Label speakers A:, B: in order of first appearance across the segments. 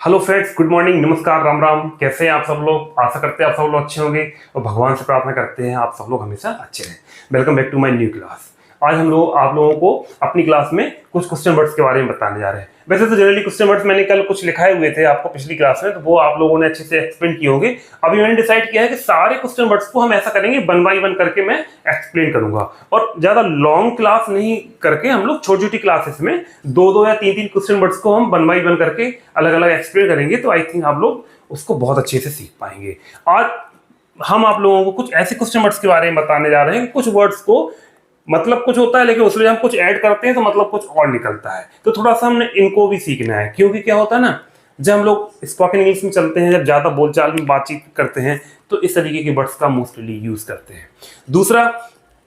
A: Hello friends, good morning, नमस्कार, राम राम। कैसे हैं आप सब लोग? आशा करते हैं आप सब लोग अच्छे होंगे और भगवान से प्रार्थना करते हैं आप सब लोग हमेशा अच्छे रहें। Welcome back to my new class. आज हम लोग आप लोगों को अपनी क्लास में कुछ क्वेश्चन वर्ड्स के बारे में बताने जा रहे हैं। वैसे तो जनरली क्वेश्चन वर्ड्स मैंने कल कुछ लिखाए हुए थे आपको पिछली क्लास में, तो वो आप लोगों ने अच्छे से एक्सप्लेन किए होंगे। अभी मैंने डिसाइड किया है कि सारे क्वेश्चन वर्ड्स को हम ऐसा करेंगे, वन बाई वन करके मैं एक्सप्लेन करूंगा और ज्यादा लॉन्ग क्लास नहीं करके हम लोग छोटी छोटी क्लासेस में दो या तीन क्वेश्चन वर्ड्स को हम वन बाई वन करके अलग अलग एक्सप्लेन करेंगे। तो आई थिंक आप लोग उसको बहुत अच्छे से सीख पाएंगे। आज हम आप लोगों को कुछ ऐसे क्वेश्चन वर्ड्स के बारे में बताने जा रहे हैं कि कुछ वर्ड्स को मतलब कुछ होता है लेकिन उसमें हम कुछ ऐड करते हैं तो मतलब कुछ और निकलता है। तो थोड़ा सा हमने इनको भी सीखना है, क्योंकि क्या होता है ना, जब हम लोग स्पोकन इंग्लिश में चलते हैं, जब ज्यादा बोलचाल में बातचीत करते हैं तो इस तरीके के वर्ड्स का मोस्टली यूज करते हैं। दूसरा,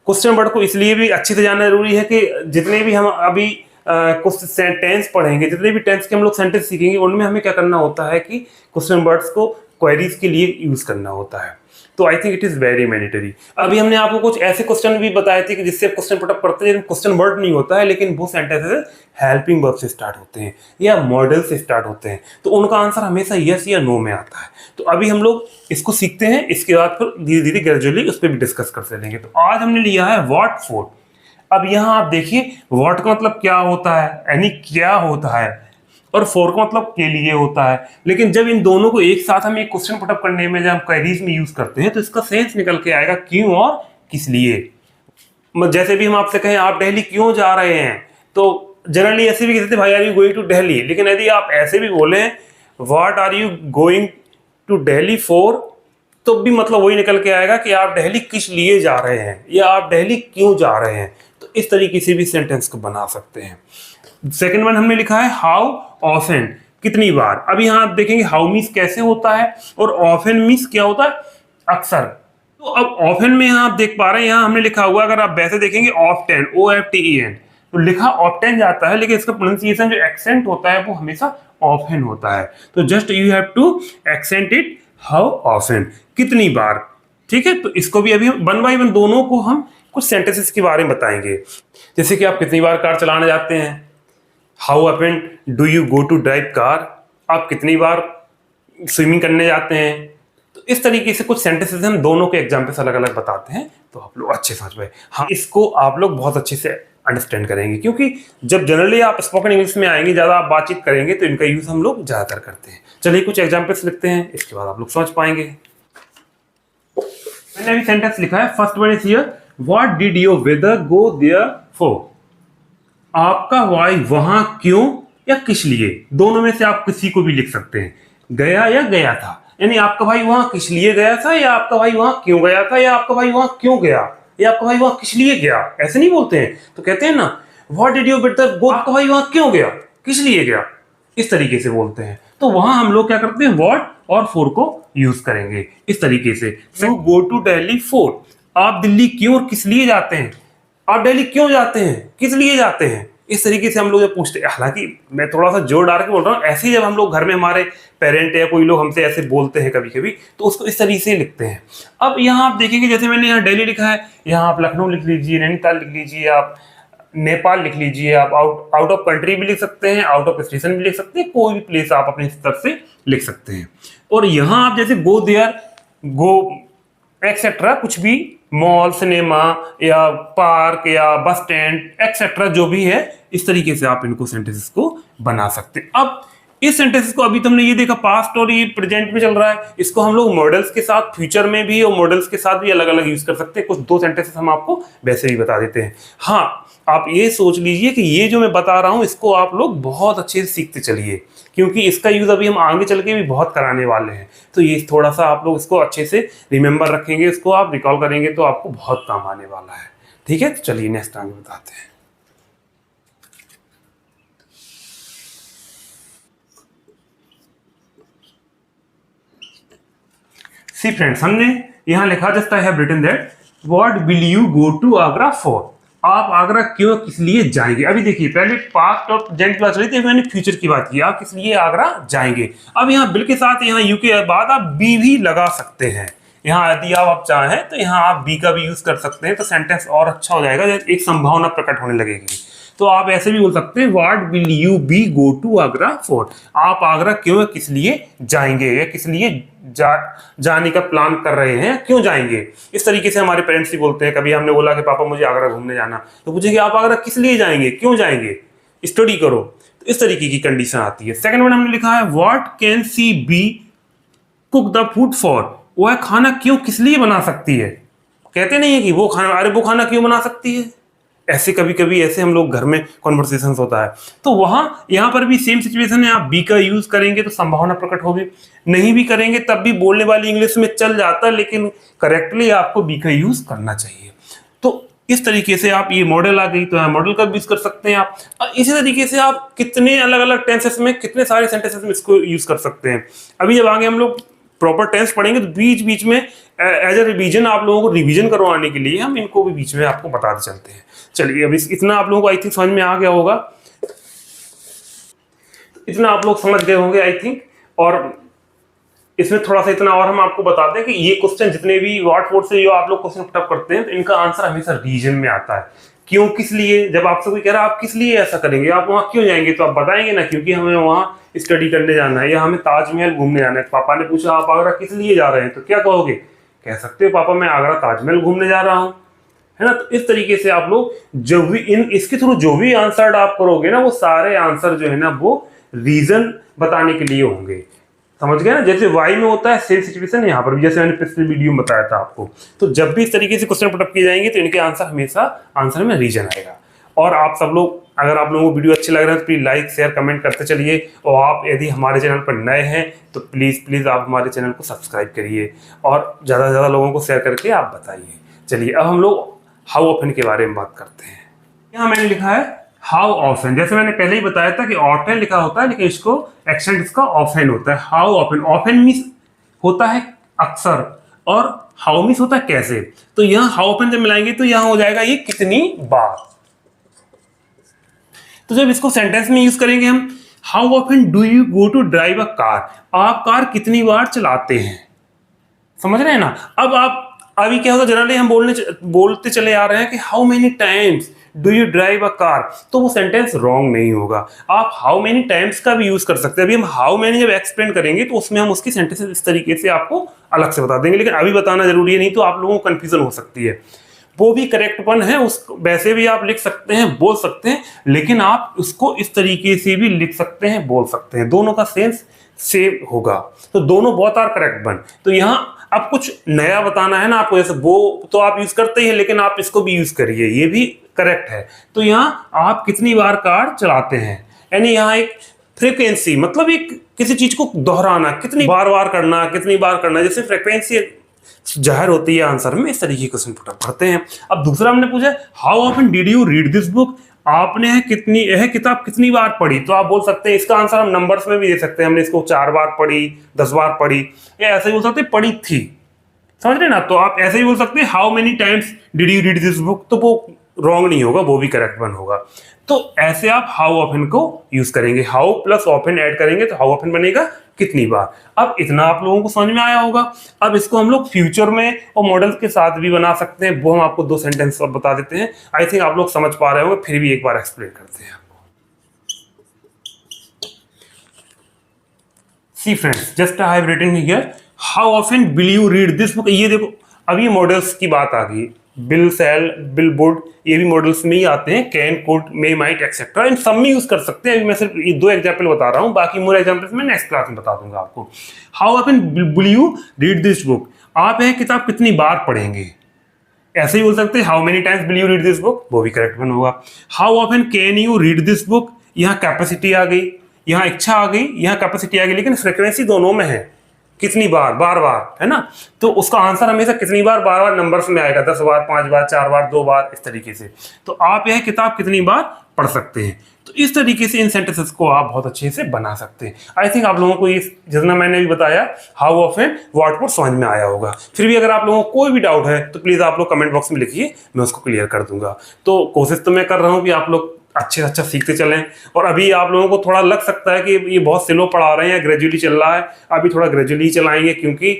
A: क्वेश्चन वर्ड को इसलिए भी अच्छे से जानना जरूरी है कि जितने भी हम अभी कुछ टेंस पढ़ेंगे, जितने भी टेंस के हम लोग सेंटेंस सीखेंगे, उनमें हमें क्या करना होता है कि क्वेश्चन वर्ड्स को क्वेरीज के लिए यूज करना होता है। तो I think it is very mandatory. अभी हमने आपको कुछ ऐसे क्वेश्चन भी बताए थे कि जिससे क्वेश्चन पुटअप करते हैं, क्वेश्चन वर्ड नहीं होता है, लेकिन वो सेंटेंसेस हेल्पिंग वर्ब से स्टार्ट होते हैं या मॉडल से स्टार्ट होते हैं, तो उनका आंसर हमेशा यस या नो में आता है। तो अभी हम लोग इसको सीखते हैं, इसके बाद फिर धीरे धीरे ग्रेजुअली उस पर भी डिस्कस करते रहेंगे। तो आज हमने लिया है व्हाट फॉर। अब यहाँ आप देखिए, व्हाट का मतलब क्या होता है, यानी क्या होता है, और फॉर का मतलब के लिए होता है। लेकिन जब इन दोनों को एक साथ हम एक क्वेश्चन पुटअप करने में, जब हम क्वेरीज में यूज करते हैं, तो इसका सेंस निकल के आएगा क्यों और किस लिए। जैसे भी हम आपसे कहें आप दिल्ली क्यों जा रहे हैं, तो जनरली ऐसे भी कहते हैं भाई are you going to Delhi. लेकिन यदि आप ऐसे भी बोले what are you going to Delhi for, तो भी मतलब वही निकल के आएगा कि आप दिल्ली किस लिए जा रहे हैं या आप दिल्ली क्यों जा रहे हैं। तो इस तरीके से भी सेंटेंस को बना सकते हैं। सेकंड वन हमने लिखा है हाउ ऑफन, कितनी बार। अब यहाँ आप देखेंगे हाउ मीन्स कैसे होता है और ऑफन मीन्स क्या होता है, अक्सर। तो अब ऑफन में यहाँ आप देख पा रहे हैं, यहाँ हमने लिखा हुआ, अगर आप वैसे देखेंगे ऑफ्टेन, OFTEN, तो लिखा ऑफ्टेन जाता है, लेकिन इसका प्रोनाउंसिएशन जो एक्सेंट होता है वो हमेशा ऑफन होता है। तो just you have to accent it, how often, कितनी बार। ठीक है, तो इसको भी अभी वन बाई वन दोनों को हम कुछ सेंटेंसेस के बारे में बताएंगे। जैसे कि आप कितनी बार कार चलाने जाते हैं, how often do you go to drive car, आप कितनी बार स्विमिंग करने जाते हैं। तो इस तरीके से कुछ सेंटेंसेस हम दोनों के एग्जाम्पल्स अलग अलग बताते हैं, तो आप लोग अच्छे समझ पाए। हाँ, इसको आप लोग बहुत अच्छे से अंडरस्टैंड करेंगे, क्योंकि जब जनरली आप स्पोकन इंग्लिश में आएंगे, ज्यादा आप बातचीत करेंगे, तो इनका यूज हम लोग ज्यादातर करते हैं। चलिए कुछ एग्जाम्पल्स लिखते हैं, इसके बाद आप लोग समझ पाएंगे। मैंने अभी सेंटेंस लिखा है, first word is here, what did your weather go there for. आपका भाई वहां क्यों या किस लिए, दोनों में से आप किसी को भी लिख सकते हैं, गया या गया था। यानी आपका भाई वहां किस लिए गया था, या आपका भाई वहां क्यों गया था, या आपका भाई वहां क्यों गया, या आपका भाई वहां किस लिए गया। ऐसे नहीं बोलते हैं, तो कहते हैं ना व्हाट डिड योर ब्रदर गो, आपका भाई वहां क्यों गया, किस लिए गया, इस तरीके से बोलते हैं। तो वहां हम लोग क्या करते हैं, व्हाट और फॉर को यूज करेंगे इस तरीके से। गो टू दिल्ली फॉर, आप दिल्ली क्यों और किस लिए जाते हैं, आप दिल्ली क्यों जाते हैं, किस लिए जाते हैं। इस तरीके से हम लोग जब पूछते हैं, हालांकि मैं थोड़ा सा जोर डाल के बोल रहा हूँ, ऐसे ही जब हम लोग घर में हमारे पेरेंट या कोई लोग हमसे ऐसे बोलते हैं कभी कभी, तो उसको इस तरीके से लिखते हैं। अब यहाँ आप देखेंगे, जैसे मैंने यहाँ दिल्ली लिखा है, यहाँ आप लखनऊ लिख लीजिए, नैनीताल लिख लीजिए, आप नेपाल लिख लीजिए, आप आउट ऑफ कंट्री भी लिख सकते हैं, आउट ऑफ स्टेशन भी लिख सकते हैं, कोई भी प्लेस आप अपनी तरफ से लिख सकते हैं। और यहाँ आप जैसे गो देयर, गो एक्सेट्रा, कुछ भी, मॉल, सिनेमा या पार्क या बस स्टैंड एक्सेट्रा, जो भी है, इस तरीके से आप इनको सेंटेंसेस को बना सकते हैं। अब इस सेंटेंसेस को अभी तुमने ये देखा पास्ट और ये प्रेजेंट में चल रहा है, इसको हम लोग मॉडल्स के साथ, फ्यूचर में भी और मॉडल्स के साथ भी अलग अलग यूज कर सकते हैं। कुछ दो सेंटेंसेस हम आपको वैसे ही बता देते हैं। हाँ, आप ये सोच लीजिए कि ये जो मैं बता रहा हूं, इसको आप लोग बहुत अच्छे से सीखते चलिए, क्योंकि इसका यूज अभी हम आगे चल के भी बहुत कराने वाले हैं। तो ये थोड़ा सा आप लोग इसको अच्छे से रिमेंबर रखेंगे, इसको आप रिकॉल करेंगे, तो आपको बहुत काम आने वाला है। ठीक है, तो चलिए नेक्स्ट आगे बताते हैं। सी फ्रेंड्स, हमने यहां लिखा, just I have written that what will you go to Agra for, आप आगरा क्यों किस लिए जाएंगे। अभी देखिए, पहले पास्ट और प्रेजेंट की बात चली थी, मैंने फ्यूचर की बात की, आप किस लिए आगरा जाएंगे। अब यहाँ बिल के साथ, यहाँ यू के बाद आप बी भी लगा सकते हैं। यहाँ यदि आप चाहें तो यहाँ आप बी का भी यूज कर सकते हैं, तो सेंटेंस और अच्छा हो जाएगा, एक संभावना प्रकट होने लगेगी। तो आप ऐसे भी बोल सकते हैं what will you be go to Agra for, आप आगरा क्यों किस लिए जाएंगे या किस लिए जाने का प्लान कर रहे हैं, क्यों जाएंगे। इस तरीके से हमारे पेरेंट्स भी बोलते हैं। कभी हमने बोला कि पापा मुझे आगरा घूमने जाना, तो पूछेंगे आप आगरा किस लिए जाएंगे, क्यों जाएंगे, स्टडी करो। तो इस तरीके की कंडीशन आती है। सेकंड वर्ड हमने लिखा है what can she be cook the food for, वह खाना क्यों किस लिए बना सकती है। कहते नहीं है कि वो खाना, अरे वो खाना क्यों बना सकती है। ऐसे कभी कभी ऐसे हम लोग घर में कॉन्वर्सेशन होता है। तो वहां यहां पर भी सेम सिचुएशन है, आप बी का यूज करेंगे तो संभावना प्रकट होगी, नहीं भी करेंगे तब भी बोलने वाली इंग्लिश में चल जाता है, लेकिन करेक्टली आपको बी का यूज करना चाहिए। तो इस तरीके से आप, ये मॉडल आ गई तो मॉडल का भी यूज कर सकते हैं आप। इसी तरीके से आप कितने अलग अलग टेंसेस में, कितने सारे सेंटेंसेस में इसको यूज कर सकते हैं। अभी जब आगे हम लोग प्रॉपर टेंस पढ़ेंगे तो बीच बीच में एज ए रिवीजन, आप लोगों को रिवीजन करवाने के लिए हम इनको भी बीच में आपको बताते चलते हैं। चलिए अब इतना आप लोगों को आई थिंक समझ में आ गया होगा, इतना आप लोग समझ गए होंगे आई थिंक। और इसमें थोड़ा सा इतना और हम आपको बताते हैं कि ये क्वेश्चन जितने भी व्हाट फॉर से जो आप लोग क्वेश्चन पुट अप करते हैं, तो इनका आंसर हमेशा रीजन में आता है। क्यों, किस लिए। जब आपसे कोई कह रहा है आप किस लिए ऐसा करेंगे, आप वहां क्यों जाएंगे, तो आप बताएंगे ना क्योंकि हमें वहां स्टडी करने जाना है या हमें ताजमहल घूमने जाना है। पापा ने पूछा आप आगरा किस लिए जा रहे हैं, तो क्या कहोगे, कह सकते हो पापा मैं आगरा ताजमहल घूमने जा रहा हूं, है ना। तो इस तरीके से आप लोग जो भी इसके थ्रू जो भी आंसर आप करोगे ना, वो सारे आंसर जो है ना वो रीजन बताने के लिए होंगे। समझ गए ना। जैसे वाई में होता है सेम सिचुएशन, यहाँ पर भी जैसे मैंने पिछले वीडियो में बताया था आपको। तो जब भी इस तरीके से क्वेश्चन पुटअप किए जाएंगे तो इनके आंसर हमेशा आंसर में रीजन आएगा। और आप सब लोग, अगर आप लोगों को वीडियो अच्छे लग रहे हैं तो प्लीज लाइक शेयर कमेंट करते चलिए। और आप यदि हमारे चैनल पर नए हैं तो प्लीज आप हमारे चैनल को सब्सक्राइब करिए और ज़्यादा से ज़्यादा लोगों को शेयर करके आप बताइए। चलिए अब हम लोग हाउ ऑफन के बारे में बात करते हैं। यहाँ मैंने लिखा है हाउ ऑफन, जैसे मैंने पहले ही बताया था कि ऑफन लिखा होता है लेकिन इसको एक्सेंट इसका ऑफन होता है। हाउ ऑफन, ऑफन मीन्स होता है अक्सर और हाउ मीन्स होता है कैसे। तो यहाँ हाउ ऑफन जब मिलाएंगे तो यहाँ हो जाएगा ये कितनी बार। तो जब इसको सेंटेंस में यूज करेंगे हम, how often do you go to drive a car, आप कार कितनी बार चलाते हैं। समझ रहे हैं ना। अब आप अभी क्या होता है, जनरली हम बोलते चले आ रहे हैं कि how many times do you drive a car, तो वो सेंटेंस रॉन्ग नहीं होगा। आप हाउ मेनी टाइम्स का भी यूज कर सकते हैं। अभी हम हाउ मेनी जब एक्सप्लेन करेंगे तो उसमें हम उसकी सेंटेंसेस इस तरीके से आपको अलग से बता देंगे, लेकिन अभी बताना जरूरी है, नहीं तो आप लोगों को कंफ्यूजन हो सकती है। वो भी करेक्ट वन है, उस वैसे भी आप लिख सकते हैं, बोल सकते हैं, लेकिन आप उसको इस तरीके से भी लिख सकते हैं, बोल सकते हैं, दोनों का सेंस सेम होगा। तो दोनों बहुत आर करेक्ट वन। तो यहाँ अब कुछ नया बताना है ना आपको, जैसे वो तो आप यूज करते ही हैं लेकिन आप इसको भी यूज करिए, ये भी करेक्ट है। तो यहाँ आप कितनी बार कार चलाते हैं, यानी यहाँ एक फ्रीक्वेंसी, मतलब एक किसी चीज को दोहराना, कितनी बार बार करना, कितनी बार करना, जैसे फ्रीक्वेंसी जाहिर होती है आंसर में। इस तरीके क्वेश्चन पुटअप करते हैं। अब दूसरा हमने पूछा how often did you read this book, आपने यह किताब कितनी बार पढ़ी। तो आप बोल सकते हैं, इसका आंसर हम नंबर्स में भी दे सकते हैं, हमने इसको 4 बार पढ़ी, 10 बार पढ़ी, या ऐसे ही बोल सकते हैं पढ़ी थी। समझ रहे ना। तो आप ऐसे ही बोल सकते हैं how many times did you read this book, तो वो रॉन्ग नहीं होगा, वो भी करेक्ट वन होगा। तो ऐसे आप हाउ ऑफन को यूज करेंगे, हाउ प्लस ऑफन ऐड करेंगे तो हाउ ऑफन बनेगा कितनी बार। अब इतना आप लोगों को समझ में आया होगा। अब इसको हम लोग फ्यूचर में और मॉडल्स के साथ भी बना सकते हैं, वो हम आपको 2 सेंटेंस और बता देते हैं। आई थिंक आप लोग समझ पा रहे होंगे, फिर भी एक बार एक्सप्लेन करते हैं आपको। See friends, just I have written here how often will you read this book. ये देखो, अभी मॉडल्स की बात आ गई, बिल, सेल, बिल, वुड, ये भी मॉडल्स में ही आते हैं। Can, could, may, might etcetera, इन सब में यूज कर सकते हैं। अभी मैं सिर्फ ये 2 एग्जाम्पल बता रहा हूँ, बाकी मोर एग्जाम्पल्स मैं नेक्स्ट क्लास में बता दूंगा आपको। How often will you read this book, आप यह किताब कितनी बार पढ़ेंगे। ऐसे ही बोल सकते हैं how many times will you read this book, वो भी करेक्ट वन होगा। How often can you read this book, यहाँ कैपेसिटी आ गई, यहाँ इच्छा आ गई, यहाँ कैपेसिटी आ गई, लेकिन फ्रिक्वेंसी दोनों में है, कितनी बार, बार बार, है ना। तो उसका आंसर हमेशा कितनी बार, बार बार नंबर्स में आएगा, 10 बार, 5 बार, 4 बार, 2 बार, इस तरीके से। तो आप यह किताब कितनी बार पढ़ सकते हैं। तो इस तरीके से इन सेंटेंसेस को आप बहुत अच्छे से बना सकते हैं। आई थिंक आप लोगों को ये जितना मैंने भी बताया हाउ ऑफन व्हाट फॉर समझ में आया होगा। फिर भी अगर आप लोगों को कोई भी डाउट है तो प्लीज आप लोग कमेंट बॉक्स में लिखिए, मैं उसको क्लियर कर दूंगा। तो कोशिश तो मैं कर रहा हूँ कि आप लोग अच्छे से अच्छा सीखते चलें। और अभी आप लोगों को थोड़ा लग सकता है कि ये बहुत स्लो पढ़ा रहे हैं, ग्रेजुअली चल रहा है, अभी थोड़ा ग्रेजुअली चलाएंगे, क्योंकि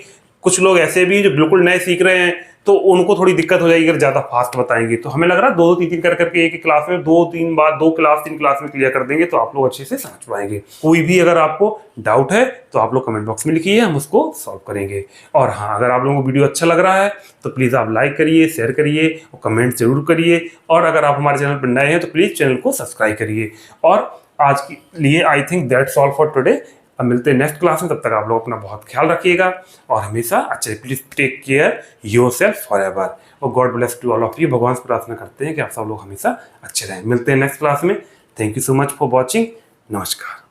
A: कुछ लोग ऐसे भी जो बिल्कुल नए सीख रहे हैं तो उनको थोड़ी दिक्कत हो जाएगी अगर ज़्यादा फास्ट बताएंगे। तो हमें लग रहा है 2-2 3-3 कर करके एक क्लास में 2-3 बार 2 क्लास 3 क्लास में क्लियर कर देंगे तो आप लोग अच्छे से समझ पाएंगे। कोई भी अगर आपको डाउट है तो आप लोग कमेंट बॉक्स में लिखिए, हम उसको सॉल्व करेंगे। और हाँ, अगर आप लोगों को वीडियो अच्छा लग रहा है तो प्लीज़ आप लाइक करिए, शेयर करिए और कमेंट जरूर करिए। और अगर आप हमारे चैनल पर नए हैं तो प्लीज़ चैनल को सब्सक्राइब करिए। और आज के लिए I think that's all for today. अब मिलते हैं नेक्स्ट क्लास में, तब तक आप लोग अपना बहुत ख्याल रखिएगा और हमेशा अच्छे, please take care yourself forever. और God bless to all of you. भगवान से प्रार्थना करते हैं कि आप सब लोग हमेशा अच्छे रहें। मिलते हैं नेक्स्ट क्लास में। Thank you so much for watching. नमस्कार।